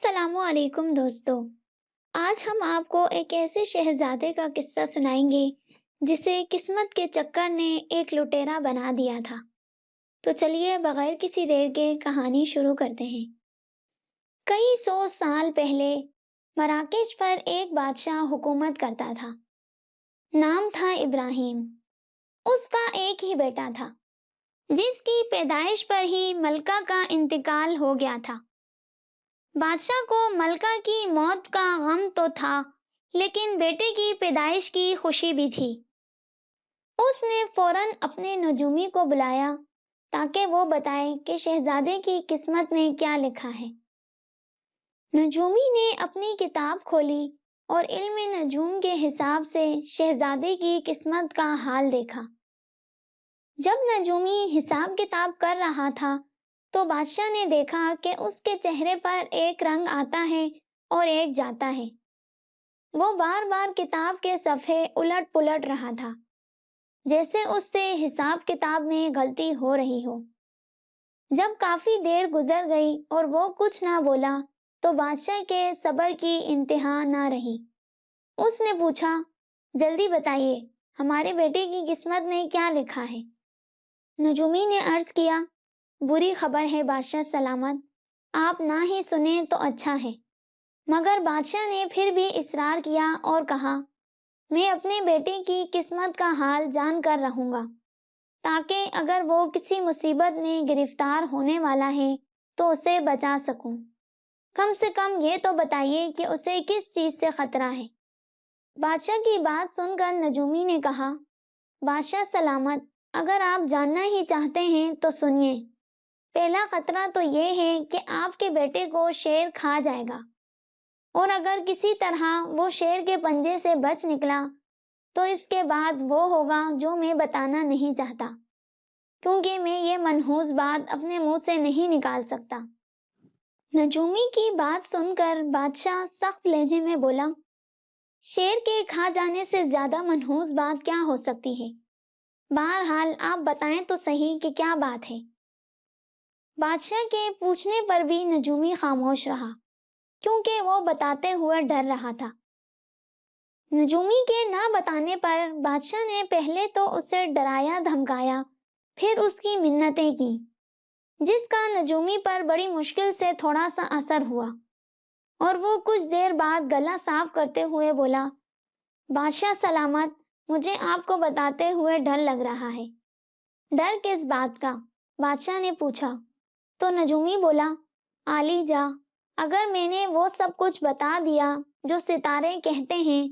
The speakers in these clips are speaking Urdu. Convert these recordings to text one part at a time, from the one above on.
السلام علیکم دوستو، آج ہم آپ کو ایک ایسے شہزادے کا قصہ سنائیں گے جسے قسمت کے چکر نے ایک لٹیرا بنا دیا تھا۔ تو چلیے بغیر کسی دیر کے کہانی شروع کرتے ہیں۔ کئی سو سال پہلے مراکش پر ایک بادشاہ حکومت کرتا تھا۔ نام تھا ابراہیم۔ اس کا ایک ہی بیٹا تھا جس کی پیدائش پر ہی ملکہ کا انتقال ہو گیا تھا۔ بادشاہ کو ملکہ کی موت کا غم تو تھا، لیکن بیٹے کی پیدائش کی خوشی بھی تھی۔ اس نے فوراً اپنے نجومی کو بلایا تاکہ وہ بتائے کہ شہزادے کی قسمت میں کیا لکھا ہے۔ نجومی نے اپنی کتاب کھولی اور علم نجوم کے حساب سے شہزادے کی قسمت کا حال دیکھا۔ جب نجومی حساب کتاب کر رہا تھا تو بادشاہ نے دیکھا کہ اس کے چہرے پر ایک رنگ آتا ہے اور ایک جاتا ہے۔ وہ بار بار کتاب کے صفحے الٹ پلٹ رہا تھا، جیسے اس سے حساب کتاب میں غلطی ہو رہی ہو۔ جب کافی دیر گزر گئی اور وہ کچھ نہ بولا تو بادشاہ کے صبر کی انتہا نہ رہی۔ اس نے پوچھا، جلدی بتائیے، ہمارے بیٹے کی قسمت میں کیا لکھا ہے؟ نجومی نے عرض کیا، بری خبر ہے بادشاہ سلامت، آپ نہ ہی سنیں تو اچھا ہے۔ مگر بادشاہ نے پھر بھی اصرار کیا اور کہا، میں اپنے بیٹے کی قسمت کا حال جان کر رہوں گا، تاکہ اگر وہ کسی مصیبت میں گرفتار ہونے والا ہے تو اسے بچا سکوں۔ کم سے کم یہ تو بتائیے کہ اسے کس چیز سے خطرہ ہے۔ بادشاہ کی بات سن کر نجومی نے کہا، بادشاہ سلامت، اگر آپ جاننا ہی چاہتے ہیں تو سنیے۔ پہلا خطرہ تو یہ ہے کہ آپ کے بیٹے کو شیر کھا جائے گا، اور اگر کسی طرح وہ شیر کے پنجے سے بچ نکلا تو اس کے بعد وہ ہوگا جو میں بتانا نہیں چاہتا، کیونکہ میں یہ منحوس بات اپنے منہ سے نہیں نکال سکتا۔ نجومی کی بات سن کر بادشاہ سخت لہجے میں بولا، شیر کے کھا جانے سے زیادہ منحوس بات کیا ہو سکتی ہے؟ بہرحال آپ بتائیں تو صحیح کہ کیا بات ہے۔ بادشاہ کے پوچھنے پر بھی نجومی خاموش رہا، کیونکہ وہ بتاتے ہوئے ڈر رہا تھا۔ نجومی کے نہ بتانے پر بادشاہ نے پہلے تو اسے ڈرایا دھمکایا، پھر اس کی منتیں کی، جس کا نجومی پر بڑی مشکل سے تھوڑا سا اثر ہوا، اور وہ کچھ دیر بعد گلا صاف کرتے ہوئے بولا، بادشاہ سلامت، مجھے آپ کو بتاتے ہوئے ڈر لگ رہا ہے۔ ڈر کس بات کا؟ بادشاہ نے پوچھا۔ تو نجومی بولا، عالی جاں، اگر میں نے وہ سب کچھ بتا دیا جو ستارے کہتے ہیں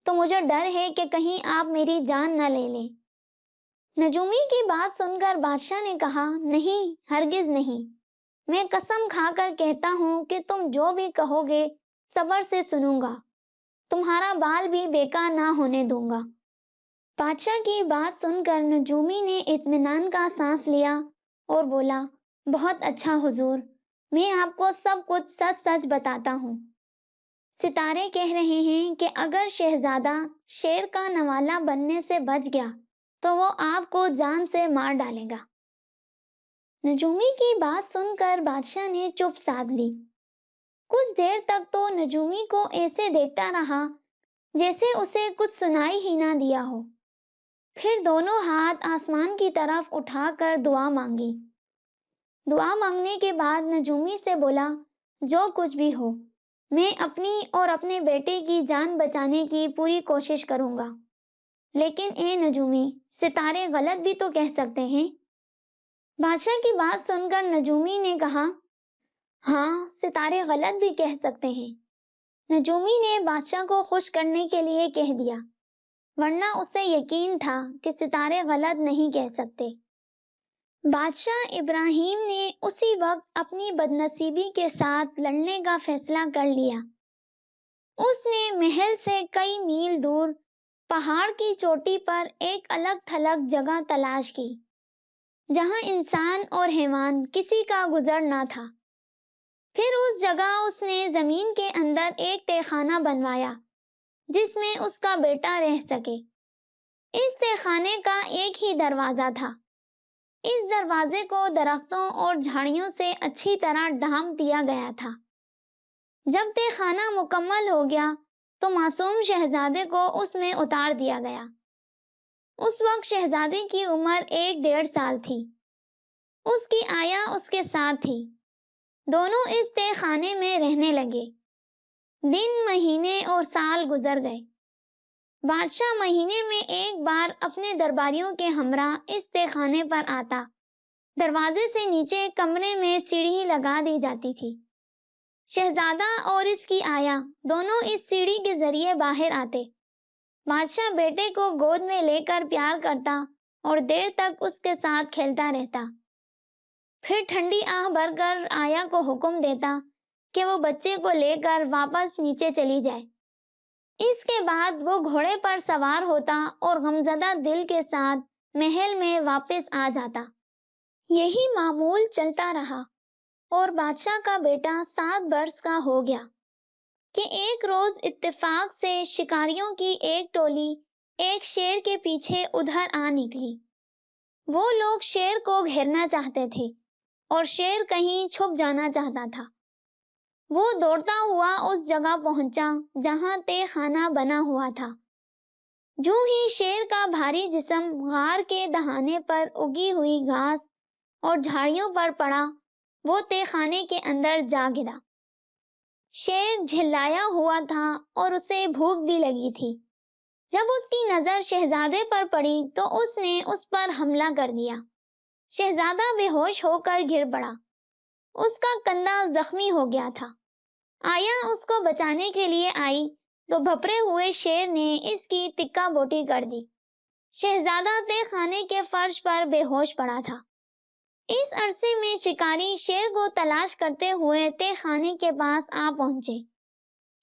تو مجھے ڈر ہے کہ کہیں آپ میری جان نہ لے لیں۔ نجومی کی بات سن کر بادشاہ نے کہا، نہیں، ہرگز نہیں، میں قسم کھا کر کہتا ہوں کہ تم جو بھی کہو گے صبر سے سنوں گا، تمہارا بال بھی بیکار نہ ہونے دوں گا۔ بادشاہ کی بات سن کر نجومی نے اطمینان کا سانس لیا اور بولا، بہت اچھا حضور، میں آپ کو سب کچھ سچ سچ بتاتا ہوں۔ ستارے کہہ رہے ہیں کہ اگر شہزادہ شیر کا نوالا بننے سے بچ گیا تو وہ آپ کو جان سے مار ڈالے گا۔ نجومی کی بات سن کر بادشاہ نے چپ سادھ لی۔ کچھ دیر تک تو نجومی کو ایسے دیکھتا رہا جیسے اسے کچھ سنائی ہی نہ دیا ہو۔ پھر دونوں ہاتھ آسمان کی طرف اٹھا کر دعا مانگی۔ دعا مانگنے کے بعد نجومی سے بولا، جو کچھ بھی ہو، میں اپنی اور اپنے بیٹے کی جان بچانے کی پوری کوشش کروں گا۔ لیکن اے نجومی، ستارے غلط بھی تو کہہ سکتے ہیں۔ بادشاہ کی بات سن کر نجومی نے کہا، ہاں، ستارے غلط بھی کہہ سکتے ہیں۔ نجومی نے بادشاہ کو خوش کرنے کے لیے کہہ دیا، ورنہ اسے یقین تھا کہ ستارے غلط نہیں کہہ سکتے۔ بادشاہ ابراہیم نے اسی وقت اپنی بدنصیبی کے ساتھ لڑنے کا فیصلہ کر لیا۔ اس نے محل سے کئی میل دور پہاڑ کی چوٹی پر ایک الگ تھلگ جگہ تلاش کی، جہاں انسان اور حیوان کسی کا گزر نہ تھا۔ پھر اس جگہ اس نے زمین کے اندر ایک تہہ خانہ بنوایا جس میں اس کا بیٹا رہ سکے۔ اس تہہ خانے کا ایک ہی دروازہ تھا۔ اس دروازے کو درختوں اور جھاڑیوں سے اچھی طرح ڈھانپ دیا گیا تھا۔ جب تہ خانہ مکمل ہو گیا تو معصوم شہزادے کو اس میں اتار دیا گیا۔ اس وقت شہزادے کی عمر 1.5 سال تھی۔ اس کی آیا اس کے ساتھ تھی۔ دونوں اس تہ خانے میں رہنے لگے۔ دن، مہینے اور سال گزر گئے۔ بادشاہ مہینے میں ایک بار اپنے درباریوں کے ہمراہ اس تہ خانے پر آتا۔ دروازے سے نیچے کمرے میں سیڑھی لگا دی جاتی تھی۔ شہزادہ اور اس کی آیا دونوں اس سیڑھی کے ذریعے باہر آتے۔ بادشاہ بیٹے کو گود میں لے کر پیار کرتا اور دیر تک اس کے ساتھ کھیلتا رہتا۔ پھر ٹھنڈی آہ بھر کر آیا کو حکم دیتا کہ وہ بچے کو لے کر واپس نیچے چلی جائے۔ اس کے بعد وہ گھوڑے پر سوار ہوتا اور غمزدہ دل کے ساتھ محل میں واپس آ جاتا۔ یہی معمول چلتا رہا اور بادشاہ کا بیٹا 7 برس کا ہو گیا کہ ایک روز اتفاق سے شکاریوں کی ایک ٹولی ایک شیر کے پیچھے ادھر آ نکلی۔ وہ لوگ شیر کو گھیرنا چاہتے تھے اور شیر کہیں چھپ جانا چاہتا تھا۔ وہ دوڑتا ہوا اس جگہ پہنچا جہاں تہ خانہ بنا ہوا تھا۔ جو ہی شیر کا بھاری جسم غار کے دہانے پر اگی ہوئی گھاس اور جھاڑیوں پر پڑا، وہ تہ خانے کے اندر جا گرا۔ شیر جھلایا ہوا تھا اور اسے بھوک بھی لگی تھی۔ جب اس کی نظر شہزادے پر پڑی تو اس نے اس پر حملہ کر دیا۔ شہزادہ بے ہوش ہو کر گر پڑا۔ اس کا کندھا زخمی ہو گیا تھا۔ آیا اس کو بچانے کے لیے آئی تو بھپرے ہوئے شیر نے اس کی تکا بوٹی کر دی۔ شہزادہ تہ خانے کے فرش پر بے ہوش پڑا تھا۔ اس عرصے میں شکاری شیر کو تلاش کرتے ہوئے تہ خانے کے پاس آ پہنچے۔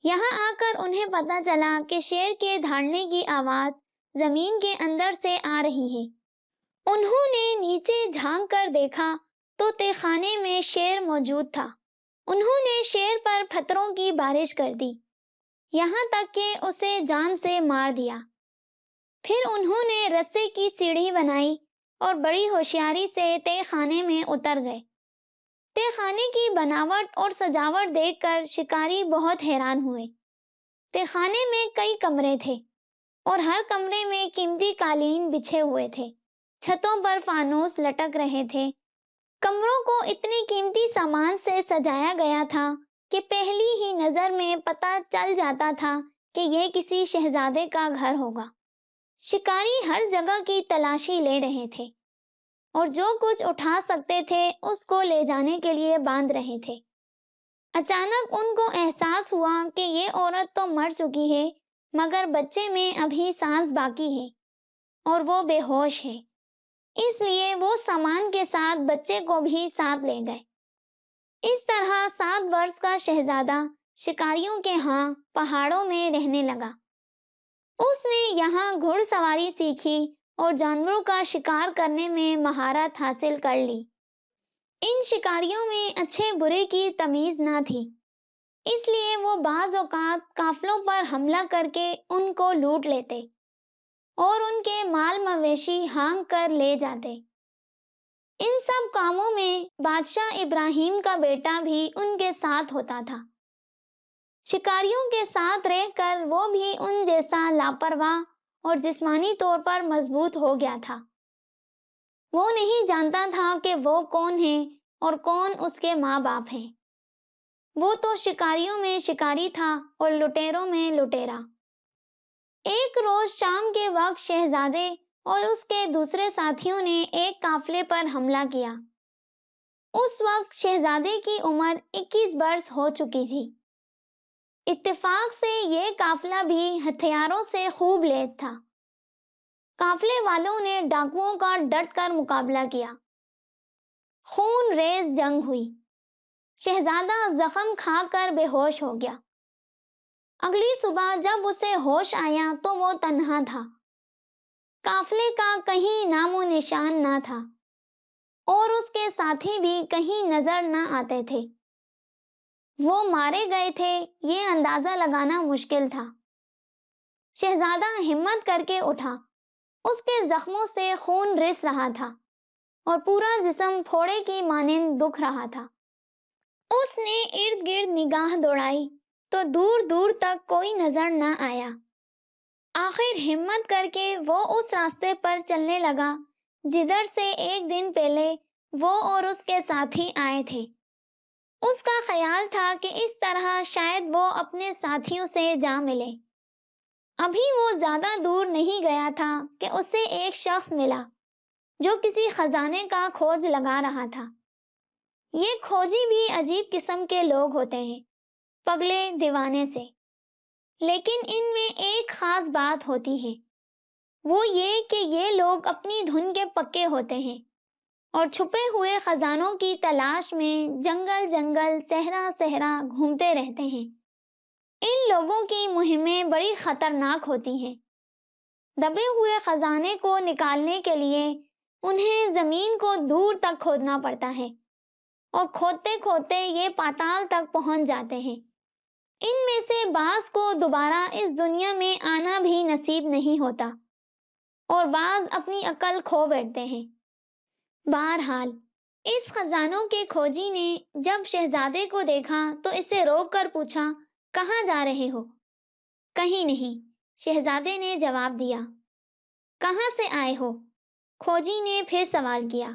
یہاں آ کر انہیں پتہ چلا کہ شیر کے دھاڑنے کی آواز زمین کے اندر سے آ رہی ہے۔ انہوں نے نیچے جھانک کر دیکھا تو تہ خانے میں شیر موجود تھا۔ انہوں نے شیر پر پتھروں کی بارش کر دی، یہاں تک کہ اسے جان سے مار دیا۔ پھر انہوں نے رسے کی سیڑھی بنائی اور بڑی ہوشیاری سے تہ خانے میں اتر گئے۔ تہ خانے کی بناوٹ اور سجاوٹ دیکھ کر شکاری بہت حیران ہوئے۔ تہ خانے میں کئی کمرے تھے اور ہر کمرے میں قیمتی قالین بچھے ہوئے تھے۔ چھتوں پر فانوس لٹک رہے تھے۔ کمروں کو اتنے قیمتی سامان سے سجایا گیا تھا کہ پہلی ہی نظر میں پتہ چل جاتا تھا کہ یہ کسی شہزادے کا گھر ہوگا۔ شکاری ہر جگہ کی تلاشی لے رہے تھے اور جو کچھ اٹھا سکتے تھے اس کو لے جانے کے لیے باندھ رہے تھے۔ اچانک ان کو احساس ہوا کہ یہ عورت تو مر چکی ہے مگر بچے میں ابھی سانس باقی ہے اور وہ بے ہوش ہے۔ اس لیے وہ سامان کے ساتھ بچے کو بھی ساتھ لے گئے۔ اس طرح 7 برس کا شہزادہ شکاریوں کے ہاں پہاڑوں میں رہنے لگا۔ اس نے یہاں گھڑ سواری سیکھی اور جانوروں کا شکار کرنے میں مہارت حاصل کر لی۔ ان شکاریوں میں اچھے برے کی تمیز نہ تھی، اس لیے وہ بعض اوقات قافلوں پر حملہ کر کے ان کو لوٹ لیتے اور ان کے مال مویشی ہانک کر لے جاتے۔ ان سب کاموں میں بادشاہ ابراہیم کا بیٹا بھی ان کے ساتھ ہوتا تھا۔ شکاریوں کے ساتھ رہ کر وہ بھی ان جیسا لاپرواہ اور جسمانی طور پر مضبوط ہو گیا تھا۔ وہ نہیں جانتا تھا کہ وہ کون ہے اور کون اس کے ماں باپ ہیں۔ وہ تو شکاریوں میں شکاری تھا اور لٹیروں میں لٹیرا۔ ایک روز شام کے وقت شہزادے اور اس کے دوسرے ساتھیوں نے ایک قافلے پر حملہ کیا۔ اس وقت شہزادے کی عمر 21 برس ہو چکی تھی۔ اتفاق سے یہ قافلہ بھی ہتھیاروں سے خوب لیس تھا۔ قافلے والوں نے ڈاکوؤں کا ڈٹ کر مقابلہ کیا۔ خون ریز جنگ ہوئی۔ شہزادہ زخم کھا کر بے ہوش ہو گیا۔ اگلی صبح جب اسے ہوش آیا تو وہ تنہا تھا۔ قافلے کا کہیں نام و نشان نہ تھا اور اس کے ساتھی بھی کہیں نظر نہ آتے تھے۔ وہ مارے گئے تھے یہ اندازہ لگانا مشکل تھا۔ شہزادہ ہمت کر کے اٹھا۔ اس کے زخموں سے خون رس رہا تھا اور پورا جسم پھوڑے کی مانند دکھ رہا تھا۔ اس نے ارد گرد نگاہ دوڑائی تو دور دور تک کوئی نظر نہ آیا۔ آخر ہمت کر کے وہ اس راستے پر چلنے لگا جدھر سے ایک دن پہلے وہ اور اس کے ساتھی آئے تھے۔ اس کا خیال تھا کہ اس طرح شاید وہ اپنے ساتھیوں سے جا ملے۔ ابھی وہ زیادہ دور نہیں گیا تھا کہ اسے ایک شخص ملا جو کسی خزانے کا کھوج لگا رہا تھا۔ یہ کھوجی بھی عجیب قسم کے لوگ ہوتے ہیں، پگلے دیوانے سے، لیکن ان میں ایک خاص بات ہوتی ہے، وہ یہ کہ یہ لوگ اپنی دھن کے پکے ہوتے ہیں اور چھپے ہوئے خزانوں کی تلاش میں جنگل جنگل صحرا صحرا گھومتے رہتے ہیں۔ ان لوگوں کی مہمیں بڑی خطرناک ہوتی ہیں۔ دبے ہوئے خزانے کو نکالنے کے لیے انہیں زمین کو دور تک کھودنا پڑتا ہے اور کھودتے کھودتے یہ پاتال تک پہنچ جاتے ہیں۔ ان میں سے بعض کو دوبارہ اس دنیا میں آنا بھی نصیب نہیں ہوتا اور بعض اپنی عقل کھو بیٹھتے ہیں۔ بہرحال اس خزانوں کے کھوجی نے جب شہزادے کو دیکھا تو اسے روک کر پوچھا، کہاں جا رہے ہو؟ کہیں نہیں، شہزادے نے جواب دیا۔ کہاں سے آئے ہو؟ کھوجی نے پھر سوال کیا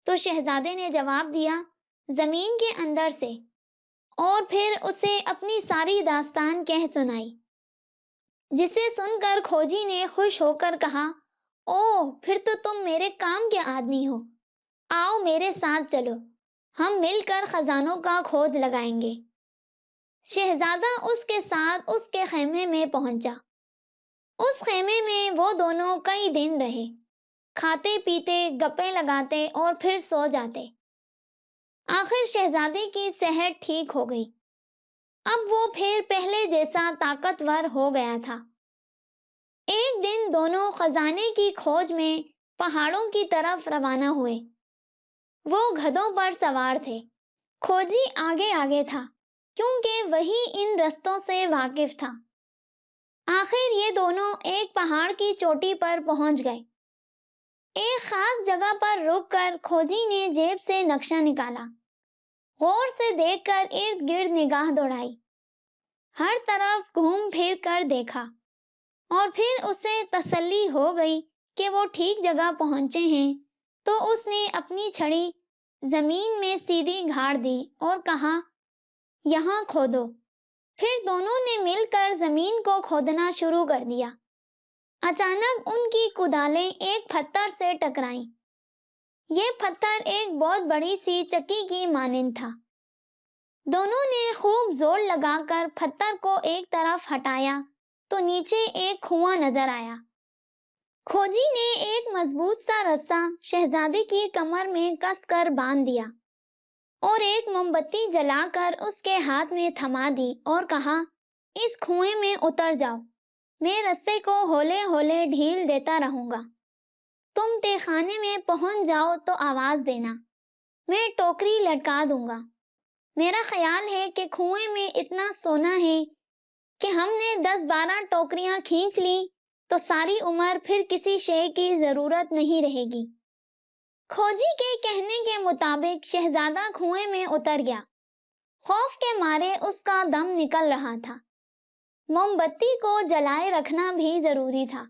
تو شہزادے نے جواب دیا، زمین کے اندر سے، اور پھر اسے اپنی ساری داستان کہہ سنائی، جسے سن کر کھوجی نے خوش ہو کر کہا، اوہ، پھر تو تم میرے کام کے آدمی ہو، آؤ میرے ساتھ چلو، ہم مل کر خزانوں کا کھوج لگائیں گے۔ شہزادہ اس کے ساتھ اس کے خیمے میں پہنچا۔ اس خیمے میں وہ دونوں کئی دن رہے، کھاتے پیتے، گپیں لگاتے اور پھر سو جاتے۔ آخر شہزادے کی صحت ٹھیک ہو گئی۔ اب وہ پھر پہلے جیسا طاقتور ہو گیا تھا۔ ایک دن دونوں خزانے کی کھوج میں پہاڑوں کی طرف روانہ ہوئے۔ وہ گدھوں پر سوار تھے، کھوجی آگے آگے تھا کیونکہ وہی ان رستوں سے واقف تھا۔ آخر یہ دونوں ایک پہاڑ کی چوٹی پر پہنچ گئے۔ ایک خاص جگہ پر رک کر کھوجی نے جیب سے نقشہ نکالا، غور سے دیکھ کر ارد گرد نگاہ دوڑائی، ہر طرف گھوم پھر کر دیکھا، اور پھر اسے تسلی ہو گئی کہ وہ ٹھیک جگہ پہنچے ہیں تو اس نے اپنی چھڑی زمین میں سیدھی گاڑ دی اور کہا، یہاں کھودو۔ پھر دونوں نے مل کر زمین کو کھودنا شروع کر دیا۔ اچانک ان کی کدالیں ایک پتھر سے ٹکرائیں۔ یہ پتھر ایک بہت بڑی سی چکی کی مانند تھا۔ دونوں نے خوب زور لگا کر پتھر کو ایک طرف ہٹایا تو نیچے ایک کنواں نظر آیا۔ کھوجی نے ایک مضبوط سا رسا شہزادے کی کمر میں کس کر باندھ دیا اور ایک موم بتی جلا کر اس کے ہاتھ میں تھما دی اور کہا، اس کنویں میں اتر جاؤ، میں رسے کو ہولے ہولے ڈھیل دیتا رہوں گا، تم تہ خانے میں پہنچ جاؤ تو آواز دینا، میں ٹوکری لٹکا دوں گا۔ میرا خیال ہے کہ کنویں میں اتنا سونا ہے کہ ہم نے 10-12 ٹوکریاں کھینچ لی تو ساری عمر پھر کسی شے کی ضرورت نہیں رہے گی۔ کھوجی کے کہنے کے مطابق شہزادہ کنویں میں اتر گیا۔ خوف کے مارے اس کا دم نکل رہا تھا۔ موم بتی کو جلائے رکھنا بھی ضروری تھا،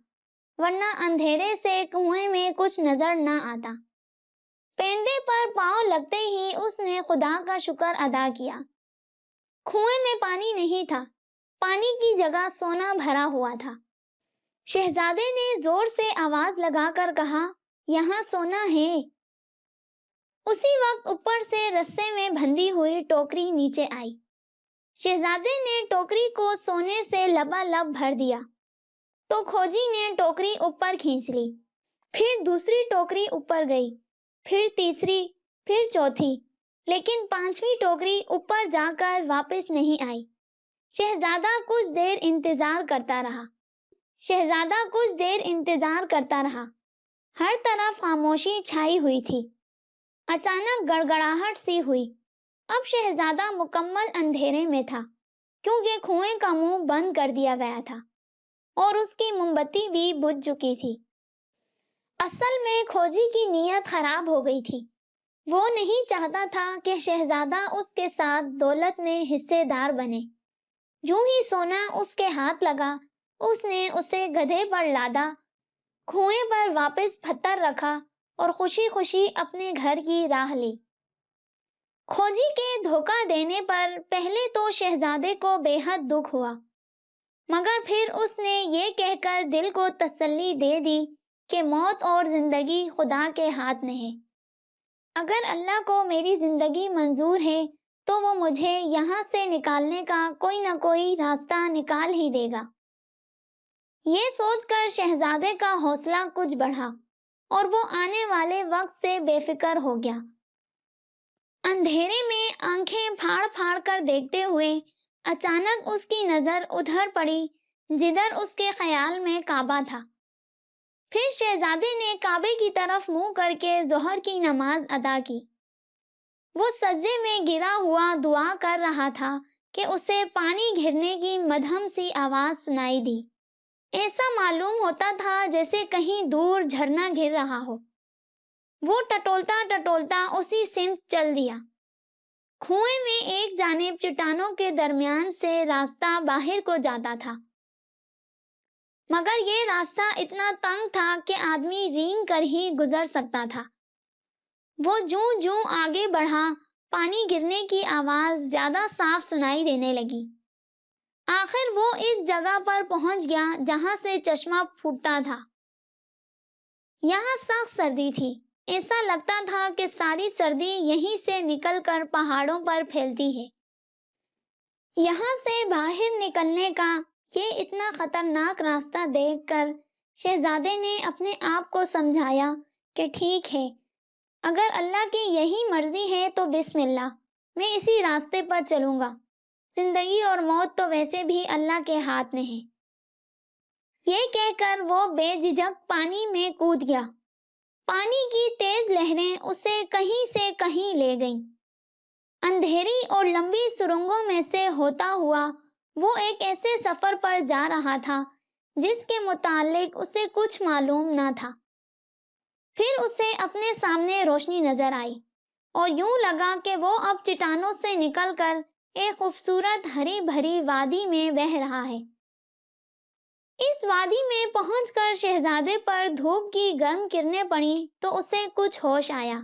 ورنہ اندھیرے سے کنویں میں کچھ نظر نہ آتا۔ پیندے پر پاؤں لگتے ہی اس نے خدا کا شکر ادا کیا۔ کنویں میں پانی نہیں تھا، پانی کی جگہ سونا بھرا ہوا تھا۔ شہزادے نے زور سے آواز لگا کر کہا، یہاں سونا ہے۔ اسی وقت اوپر سے رسے میں بندھی ہوئی ٹوکری نیچے آئی۔ شہزادے نے ٹوکری کو سونے سے لبالب بھر دیا تو کھوجی نے ٹوکری اوپر کھینچ لی، پھر دوسری ٹوکری اوپر گئی، پھر تیسری، پھر چوتھی، لیکن 5ویں ٹوکری اوپر جا کر واپس نہیں آئی۔ شہزادہ کچھ دیر انتظار کرتا رہا۔ ہر طرف خاموشی چھائی ہوئی تھی۔ اچانک گڑگڑاہٹ سی ہوئی۔ اب شہزادہ مکمل اندھیرے میں تھا کیونکہ کنویں کا منہ بند کر دیا گیا تھا اور اس کی موم بتی بھی بجھ چکی تھی۔ اصل میں کھوجی کی نیت خراب ہو گئی تھی۔ وہ نہیں چاہتا تھا کہ شہزادہ اس کے ساتھ دولت میں حصے دار بنے۔ جو ہی سونا اس کے ہاتھ لگا، اس نے اسے گدھے پر لادا، کنویں پر واپس پتھر رکھا اور خوشی خوشی اپنے گھر کی راہ لی۔ کھوجی کے دھوکہ دینے پر پہلے تو شہزادے کو بے حد دکھ ہوا، مگر پھر اس نے یہ کہہ کر دل کو تسلی دے دی کہ موت اور زندگی خدا کے ہاتھ میں ہے۔ اگر اللہ کو میری زندگی منظور ہے تو وہ مجھے یہاں سے نکالنے کا کوئی نہ کوئی راستہ نکال ہی دے گا۔ یہ سوچ کر شہزادے کا حوصلہ کچھ بڑھا اور وہ آنے والے وقت سے بے فکر ہو گیا۔ اندھیرے میں آنکھیں پھاڑ پھاڑ کر دیکھتے ہوئے اچانک اس کی نظر ادھر پڑی جدھر اس کے خیال میں کعبہ تھا۔ پھر شہزادے نے کعبے کی طرف منہ کر کے ظہر کی نماز ادا کی۔ وہ سجدے میں گرا ہوا دعا کر رہا تھا کہ اسے پانی گرنے کی مدھم سی آواز سنائی دی۔ ایسا معلوم ہوتا تھا جیسے کہیں دور جھرنا گر رہا ہو۔ وہ ٹٹولتا ٹٹولتا اسی سمت چل دیا۔ کنویں میں ایک جانب چٹانوں کے درمیان سے راستہ باہر کو جاتا تھا، مگر یہ راستہ اتنا تنگ تھا کہ آدمی رینگ کر ہی گزر سکتا تھا۔ وہ جوں جوں آگے بڑھا، پانی گرنے کی آواز زیادہ صاف سنائی دینے لگی۔ آخر وہ اس جگہ پر پہنچ گیا جہاں سے چشمہ پھوٹتا تھا۔ یہاں سخت سردی تھی، ایسا لگتا تھا کہ ساری سردی یہیں سے نکل کر پہاڑوں پر پھیلتی ہے۔ یہاں سے باہر نکلنے کا یہ اتنا خطرناک راستہ دیکھ کر شہزادے نے اپنے آپ کو سمجھایا کہ ٹھیک ہے، اگر اللہ کی یہی مرضی ہے تو بسم اللہ، میں اسی راستے پر چلوں گا۔ زندگی اور موت تو ویسے بھی اللہ کے ہاتھ میں ہے۔ یہ کہہ کر وہ بے جھجک پانی میں کود گیا۔ پانی کی تیز لہریں اسے کہیں سے کہیں لے گئیں۔ اندھیری اور لمبی سرنگوں میں سے ہوتا ہوا وہ ایک ایسے سفر پر جا رہا تھا جس کے متعلق اسے کچھ معلوم نہ تھا۔ پھر اسے اپنے سامنے روشنی نظر آئی اور یوں لگا کہ وہ اب چٹانوں سے نکل کر ایک خوبصورت ہری بھری وادی میں بہہ رہا ہے۔ اس وادی میں پہنچ کر شہزادے پر دھوپ کی گرم کرنیں پڑیں تو اسے کچھ ہوش آیا۔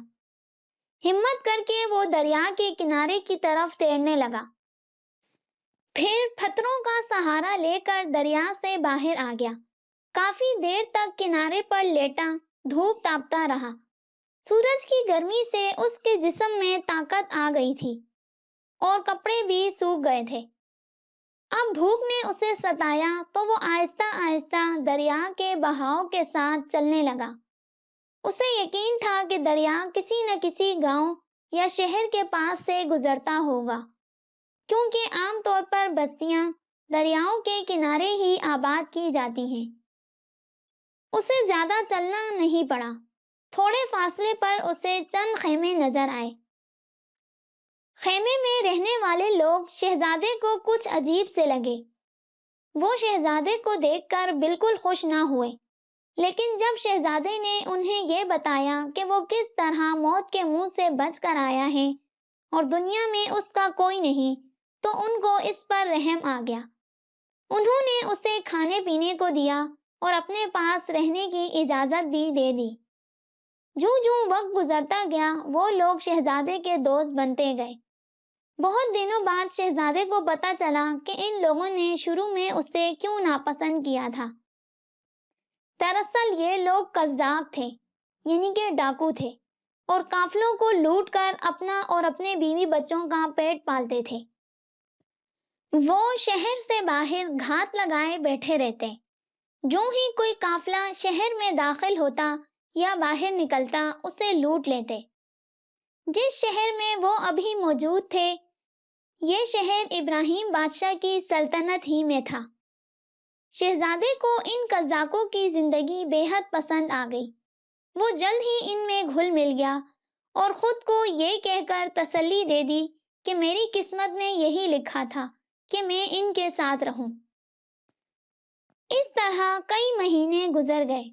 ہمت کر کے وہ دریا کے کنارے کی طرف تیرنے لگا، پھر پتھروں کا سہارا لے کر دریا سے باہر آ گیا۔ کافی دیر تک کنارے پر لیٹا دھوپ تاپتا رہا۔ سورج کی گرمی سے اس کے جسم میں طاقت آ گئی تھی اور کپڑے بھی سوکھ گئے تھے۔ اب بھوک نے اسے ستایا تو وہ آہستہ آہستہ دریا کے بہاؤ کے ساتھ چلنے لگا۔ اسے یقین تھا کہ دریا کسی نہ کسی گاؤں یا شہر کے پاس سے گزرتا ہوگا، کیونکہ عام طور پر بستیاں دریاؤں کے کنارے ہی آباد کی جاتی ہیں۔ اسے زیادہ چلنا نہیں پڑا۔ تھوڑے فاصلے پر اسے چند خیمے نظر آئے۔ خیمے میں رہنے والے لوگ شہزادے کو کچھ عجیب سے لگے۔ وہ شہزادے کو دیکھ کر بالکل خوش نہ ہوئے، لیکن جب شہزادے نے انہیں یہ بتایا کہ وہ کس طرح موت کے منہ سے بچ کر آیا ہے اور دنیا میں اس کا کوئی نہیں، تو ان کو اس پر رحم آ گیا۔ انہوں نے اسے کھانے پینے کو دیا اور اپنے پاس رہنے کی اجازت بھی دے دی۔ جوں جوں وقت گزرتا گیا وہ لوگ شہزادے کے دوست بنتے گئے۔ بہت دنوں بعد شہزادے کو پتہ چلا کہ ان لوگوں نے شروع میں اسے کیوں ناپسند کیا تھا۔ دراصل یہ لوگ قذاق تھے، یعنی کہ ڈاکو تھے، اور قافلوں کو لوٹ کر اپنا اور اپنے بیوی بچوں کا پیٹ پالتے تھے۔ وہ شہر سے باہر گھات لگائے بیٹھے رہتے۔ جو ہی کوئی قافلہ شہر میں داخل ہوتا یا باہر نکلتا اسے لوٹ لیتے۔ جس شہر میں وہ ابھی موجود تھے، یہ شہر ابراہیم بادشاہ کی سلطنت ہی میں تھا۔ شہزادے کو ان قذاقوں کی زندگی بے حد پسند آ گئی۔ وہ جلد ہی ان میں گھل مل گیا اور خود کو یہ کہہ کر تسلی دے دی کہ میری قسمت میں یہی لکھا تھا کہ میں ان کے ساتھ رہوں۔ اس طرح کئی مہینے گزر گئے۔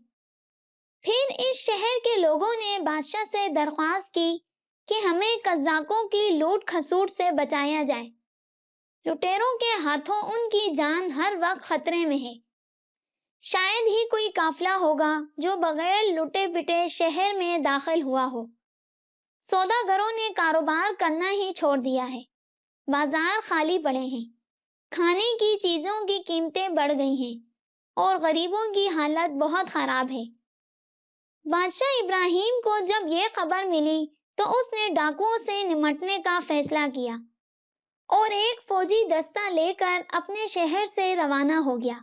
پھر اس شہر کے لوگوں نے بادشاہ سے درخواست کی کہ ہمیں قزاقوں کی لوٹ کھسوٹ سے بچایا جائے۔ لٹیروں کے ہاتھوں ان کی جان ہر وقت خطرے میں ہے۔ شاید ہی کوئی قافلہ ہوگا جو بغیر لٹے پٹے شہر میں داخل ہوا ہو۔ سوداگروں نے کاروبار کرنا ہی چھوڑ دیا ہے۔ بازار خالی پڑے ہیں۔ کھانے کی چیزوں کی قیمتیں بڑھ گئی ہیں اور غریبوں کی حالت بہت خراب ہے۔ بادشاہ ابراہیم کو جب یہ خبر ملی تو اس نے ڈاکوؤں سے نمٹنے کا فیصلہ کیا اور ایک فوجی دستہ لے کر اپنے شہر سے روانہ ہو گیا۔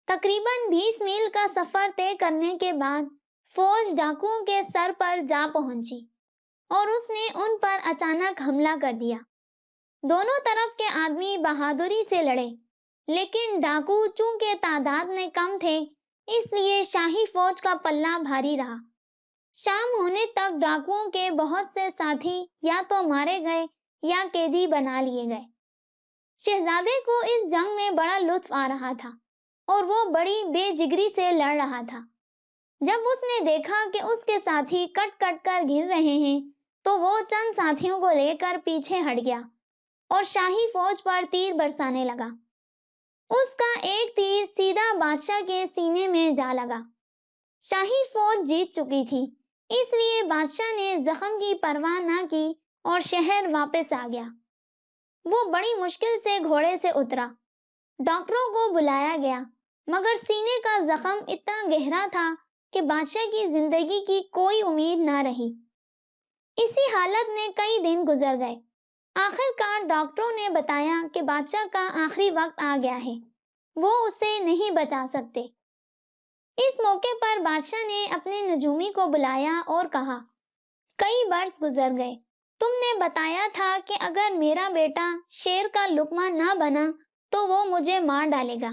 تقریباً 20 میل کا سفر طے کرنے کے بعد فوج ڈاکوؤں کے سر پر جا پہنچی اور اس نے ان پر اچانک حملہ کر دیا۔ دونوں طرف کے آدمی بہادری سے لڑے، لیکن ڈاکو چونکہ تعداد میں کم تھے اس لیے شاہی فوج کا پلہ بھاری رہا۔ شام ہونے تک ڈاکوؤں کے بہت سے ساتھی یا تو مارے گئے یا قیدی بنا لیے گئے۔ شہزادے کو اس جنگ میں بڑا لطف آ رہا تھا اور وہ بڑی بے جگری سے لڑ رہا تھا۔ جب اس نے دیکھا کہ اس کے ساتھی کٹ کٹ کر گر رہے ہیں تو وہ چند ساتھیوں کو لے کر پیچھے ہٹ گیا اور شاہی فوج پر تیر برسانے لگا۔ اس کا ایک تیر سیدھا بادشاہ کے سینے میں جا لگا۔ شاہی فوج جیت چکی تھی، اس لیے بادشاہ نے زخم کی پرواہ نہ کی اور شہر واپس آ گیا۔ وہ بڑی مشکل سے گھوڑے سے اترا۔ ڈاکٹروں کو بلایا گیا، مگر سینے کا زخم اتنا گہرا تھا کہ بادشاہ کی زندگی کی کوئی امید نہ رہی۔ اسی حالت میں کئی دن گزر گئے۔ آخر کار ڈاکٹروں نے بتایا کہ بادشاہ کا آخری وقت آ گیا ہے، وہ اسے نہیں بچا سکتے۔ اس موقع پر بادشاہ نے اپنے نجومی کو بلایا اور کہا، کئی برس گزر گئے، تم نے بتایا تھا کہ اگر میرا بیٹا شیر کا لقمہ نہ بنا تو وہ مجھے مار ڈالے گا۔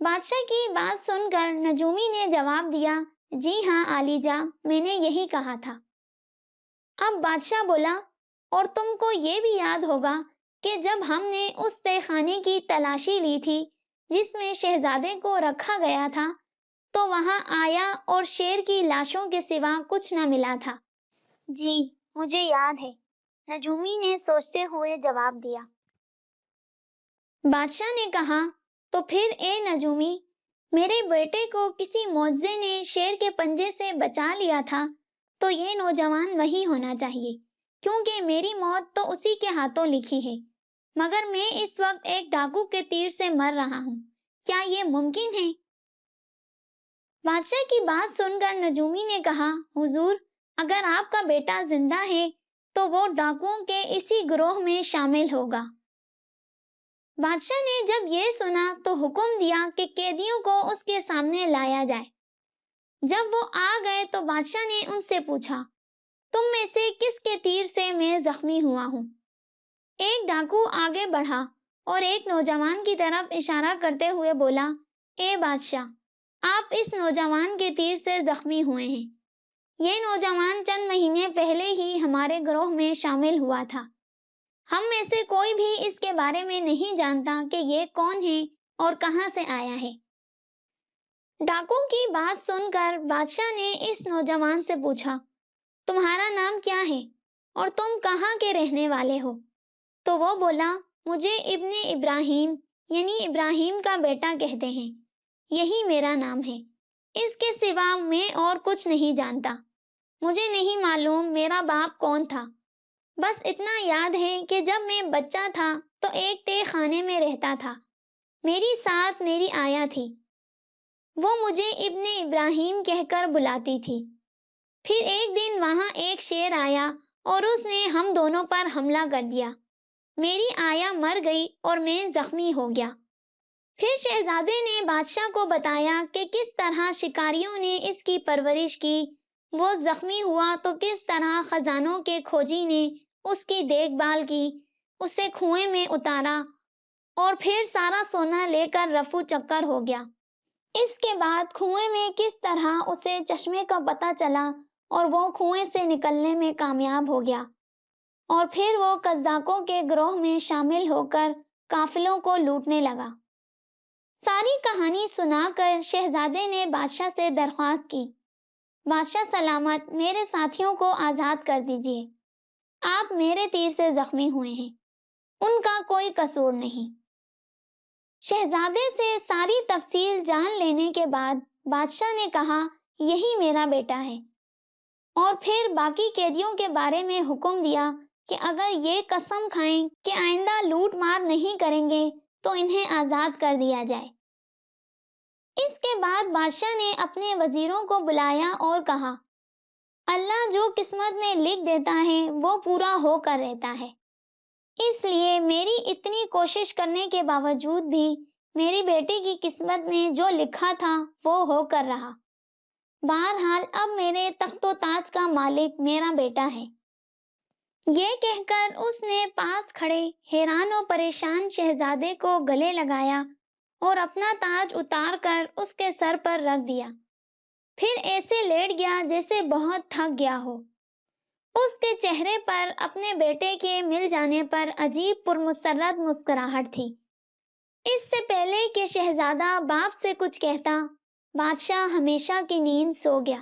بادشاہ کی بات سن کر نجومی نے جواب دیا، جی ہاں عالی جاں، میں نے یہی کہا تھا۔ اب بادشاہ بولا، اور تم کو یہ بھی یاد ہوگا کہ جب ہم نے اس تہہ خانے کی تلاشی لی تھی جس میں شہزادے کو رکھا گیا تھا تو وہاں آیا اور شیر کی لاشوں کے سوا کچھ نہ ملا تھا۔ جی مجھے یاد ہے، نجومی نے سوچتے ہوئے جواب دیا۔ بادشاہ نے کہا، تو پھر اے نجومی، میرے بیٹے کو کسی معجزے نے شیر کے پنجے سے بچا لیا تھا تو یہ نوجوان وہی ہونا چاہیے، کیونکہ میری موت تو اسی کے ہاتھوں لکھی ہے، مگر میں اس وقت ایک ڈاکو کے تیر سے مر رہا ہوں۔ کیا یہ ممکن ہے؟ بادشاہ کی بات سن کر نجومی نے کہا، حضور، اگر آپ کا بیٹا زندہ ہے تو وہ ڈاکوؤں کے اسی گروہ میں شامل ہوگا۔ بادشاہ نے جب یہ سنا تو حکم دیا کہ قیدیوں کو اس کے سامنے لایا جائے۔ جب وہ آ گئے تو بادشاہ نے ان سے پوچھا، تم میں سے کس کے تیر سے میں زخمی ہوا ہوں؟ ایک ڈاکو آگے بڑھا اور ایک نوجوان کی طرف اشارہ کرتے ہوئے بولا، اے بادشاہ، آپ اس نوجوان کے تیر سے زخمی ہوئے ہیں۔ یہ نوجوان چند مہینے پہلے ہی ہمارے گروہ میں شامل ہوا تھا۔ ہم میں سے کوئی بھی اس کے بارے میں نہیں جانتا کہ یہ کون ہے اور کہاں سے آیا ہے۔ ڈاکو کی بات سن کر بادشاہ نے اس نوجوان سے پوچھا، تمہارا نام کیا ہے اور تم کہاں کے رہنے والے ہو؟ تو وہ بولا، مجھے ابن ابراہیم یعنی ابراہیم کا بیٹا کہتے ہیں، یہی میرا نام ہے، اس کے سوا میں اور کچھ نہیں جانتا۔ مجھے نہیں معلوم میرا باپ کون تھا، بس اتنا یاد ہے کہ جب میں بچہ تھا تو ایک تہہ خانے میں رہتا تھا، میری ساتھ میری آیا تھی، وہ مجھے ابن ابراہیم کہہ کر بلاتی تھی۔ پھر ایک دن وہاں ایک شیر آیا اور اس نے ہم دونوں پر حملہ کر دیا، میری آیا مر گئی اور میں زخمی ہو گیا۔ پھر شہزادے نے بادشاہ کو بتایا کہ کس طرح شکاریوں نے اس کی پرورش کی، وہ زخمی ہوا تو کس طرح خزانوں کے کھوجی نے اس کی دیکھ بھال کی، اسے کنویں میں اتارا اور پھر سارا سونا لے کر رفو چکر ہو گیا۔ اس کے بعد کنویں میں کس طرح اسے چشمے کا پتہ چلا اور وہ کنویں سے نکلنے میں کامیاب ہو گیا، اور پھر وہ قزاقوں کے گروہ میں شامل ہو کر قافلوں کو لوٹنے لگا۔ ساری کہانی سنا کر شہزادے نے بادشاہ سے درخواست کی، بادشاہ سلامت، میرے ساتھیوں کو آزاد کر دیجیے۔ آپ میرے تیر سے زخمی ہوئے ہیں، ان کا کوئی قصور نہیں۔ شہزادے سے ساری تفصیل جان لینے کے بعد بادشاہ نے کہا، یہی میرا بیٹا ہے، اور پھر باقی قیدیوں کے بارے میں حکم دیا کہ اگر یہ قسم کھائیں کہ آئندہ لوٹ مار نہیں کریں گے تو انہیں آزاد کر دیا جائے۔ اس کے بعد بادشاہ نے اپنے وزیروں کو بلایا اور کہا، اللہ جو قسمت میں لکھ دیتا ہے وہ پورا ہو کر رہتا ہے، اس لیے میری اتنی کوشش کرنے کے باوجود بھی میری بیٹی کی قسمت میں جو لکھا تھا وہ ہو کر رہا۔ بہرحال اب میرے تخت و تاج کا مالک میرا بیٹا ہے۔ یہ کہہ کر اس نے پاس کھڑے حیران و پریشان شہزادے کو گلے لگایا اور اپنا تاج اتار کر اس کے سر پر رکھ دیا، پھر ایسے لیٹ گیا جیسے بہت تھک گیا ہو۔ اس کے چہرے پر اپنے بیٹے کے مل جانے پر عجیب پرمسرت مسکراہٹ تھی۔ اس سے پہلے کہ شہزادہ باپ سے کچھ کہتا، بادشاہ ہمیشہ کی نیند سو گیا۔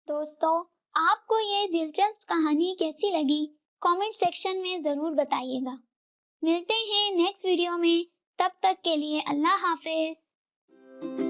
دوستو، آپ کو یہ دلچسپ کہانی کیسی لگی؟ کامنٹ سیکشن میں ضرور بتائیے گا۔ ملتے ہیں نیکسٹ ویڈیو میں، تب تک کے لیے اللہ حافظ۔